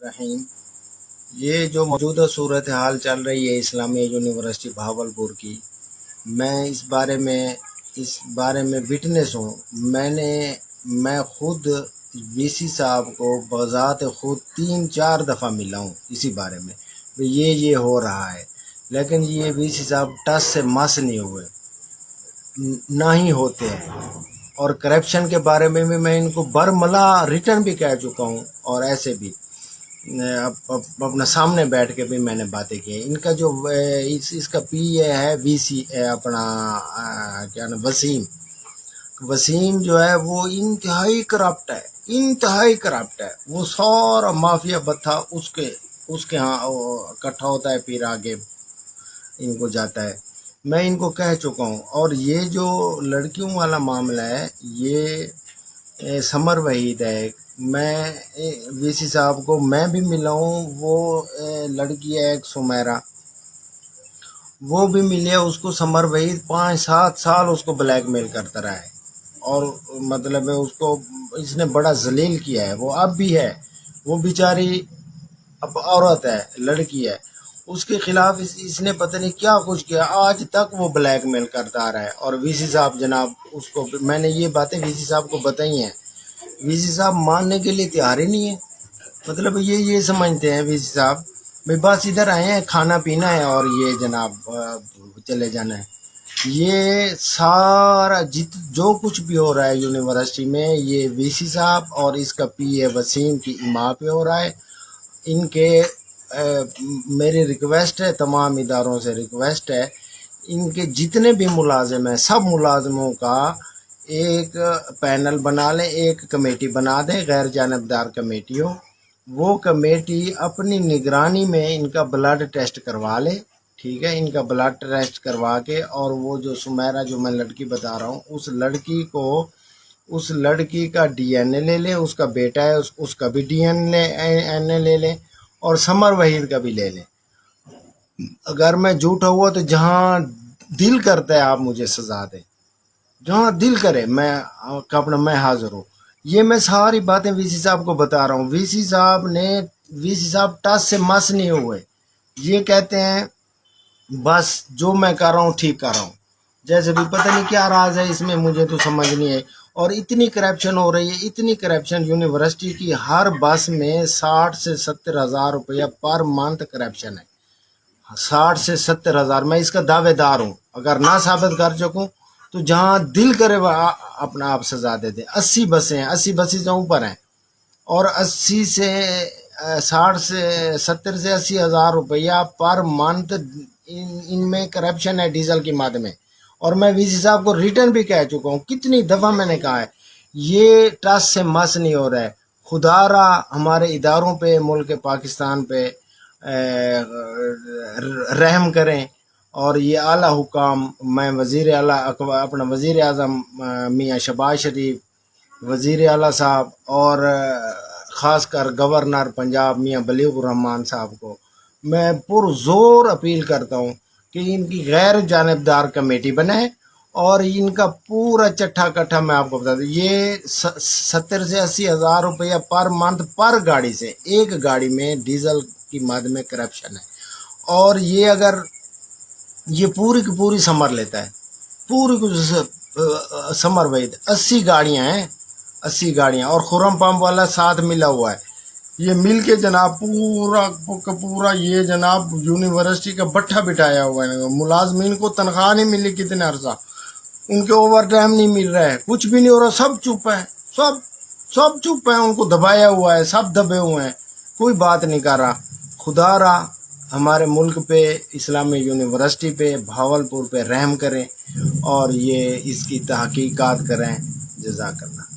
रहीम। ये जो मौजूदा सूरत हाल चल रही है इस्लामिया यूनिवर्सिटी भावलपुर की, मैं इस बारे में विटनेस हूँ। मैं खुद वीसी साहब को बज़ात खुद 3-4 दफ़ा मिला हूँ इसी बारे में, ये हो रहा है, लेकिन ये वीसी साहब टस से मस नहीं हुए, ना ही होते हैं। और करप्शन के बारे में भी मैं इनको बरमला रिटर्न भी कह चुका हूँ, और ऐसे भी अपना सामने बैठ के भी मैंने बातें की। इनका जो इसका पीए है वीसी अपना क्या नाम वसीम जो है वो इंतहाई करप्ट है। वो सारा माफिया बत्था उसके यहाँ इकट्ठा होता है, फिर आगे इनको जाता है। मैं इनको कह चुका हूँ। और ये जो लड़कियों वाला मामला है, ये समर वहीद है। मैं वीसी साहब को मैं भी मिला हूँ। वो लड़की है एक सुमेरा, वो भी मिली है। उसको समर वहीद 5-7 साल उसको ब्लैकमेल करता रहा है, और मतलब है उसको इसने बड़ा जलील किया है। वो अब भी है, वो बेचारी अब औरत है, लड़की है, उसके खिलाफ इसने पता नहीं क्या कुछ किया। आज तक वो ब्लैकमेल करता आ रहा है। और वीसी साहब जनाब, उसको मैंने ये बातें वीसी साहब को बताई हैं, वीसी साहब मानने के लिए तैयार ही नहीं है। मतलब ये समझते हैं वीसी साहब भाई बस इधर आए हैं, खाना पीना है और ये जनाब चले जाना है। ये सारा जो कुछ भी हो रहा है यूनिवर्सिटी में, ये वीसी साहब और इसका पीए वसीम की इमाम पे हो रहा है। इनके मेरी रिक्वेस्ट है, तमाम इदारों से रिक्वेस्ट है, इनके जितने भी मुलाजिम हैं सब मुलाजिमों का एक पैनल बना लें, एक कमेटी बना दें, गैर जानबदार कमेटी हो। वो कमेटी अपनी निगरानी में इनका ब्लड टेस्ट करवा ले, ठीक है, इनका ब्लड टेस्ट करवा के, और वो जो सुमेरा जो मैं लड़की बता रहा हूँ, उस लड़की का डीएनए ले लें, उसका बेटा है उसका भी डीएनए ले लें, और समर वहीद का भी ले लें। अगर मैं झूठा हुआ तो जहां दिल करता है आप मुझे सजा दें, जहां दिल करे मैं हाजिर हूँ। ये मैं सारी बातें वीसी साहब को बता रहा हूँ। वीसी साहब टस से मस नहीं हुए। ये कहते हैं बस जो मैं कर रहा हूँ ठीक कर रहा हूँ, जैसे भी पता नहीं क्या राज है इसमें, मुझे तो समझ नहीं है। और इतनी करप्शन हो रही है, इतनी करप्शन यूनिवर्सिटी की हर बस में 60 से 70 हज़ार रुपया पर मंथ करप्शन है। 60 से 70 हज़ार, मैं इसका दावेदार हूँ। अगर ना साबित कर सकूँ तो जहाँ दिल करे अपना आप सजा दे दे। 80 बसें हैं, 80 बसें से ऊपर हैं, और 60 से 70 से 80 हज़ार रुपया पर मंथ इनमें करप्शन है डीजल की मद में। और मैं वीसी साहब को रिटर्न भी कह चुका हूँ, कितनी दफ़ा मैंने कहा है, ये टस से मस नहीं हो रहा है। खुदारा हमारे इदारों पे, मुल्क पाकिस्तान पे रहम करें। और ये आला हुकाम, मैं अपना वज़ीर आज़म मियाँ शहबाज शरीफ, वज़ीर आला साहब, और ख़ास कर गवर्नर पंजाब मियाँ बलीगुर रहमान साहब को मैं पुरज़ोर अपील करता हूँ कि इनकी गैर जानबदार कमेटी बनाए, और इनका पूरा चट्ठा कट्ठा मैं आपको बता दूँ। ये 70 से 80 हज़ार रुपया पर मंथ पर गाड़ी से, एक गाड़ी में डीजल की मद में करप्शन है। और ये अगर ये पूरी की पूरी समर लेता है, पूरी समर वहीद 80 गाड़ियाँ हैं, 80 गाड़ियाँ, और खुरम पंप वाला साथ मिला हुआ है। ये मिल के जनाब पूरा ये जनाब यूनिवर्सिटी का बट्ठा बिठाया हुआ है। मुलाजमीन को तनख्वाह नहीं मिली कितने अरसा, उनके ओवर टाइम नहीं मिल रहा है, कुछ भी नहीं हो रहा, सब चुप है, सब चुप है, उनको दबाया हुआ है, सब दबे हुए हैं, कोई बात नहीं कर रहा। खुदारा हमारे मुल्क पे, इस्लामी यूनिवर्सिटी पे, भावलपुर पे रहम करें, और ये इसकी तहकीकात करें। जज़ाकल्लाह।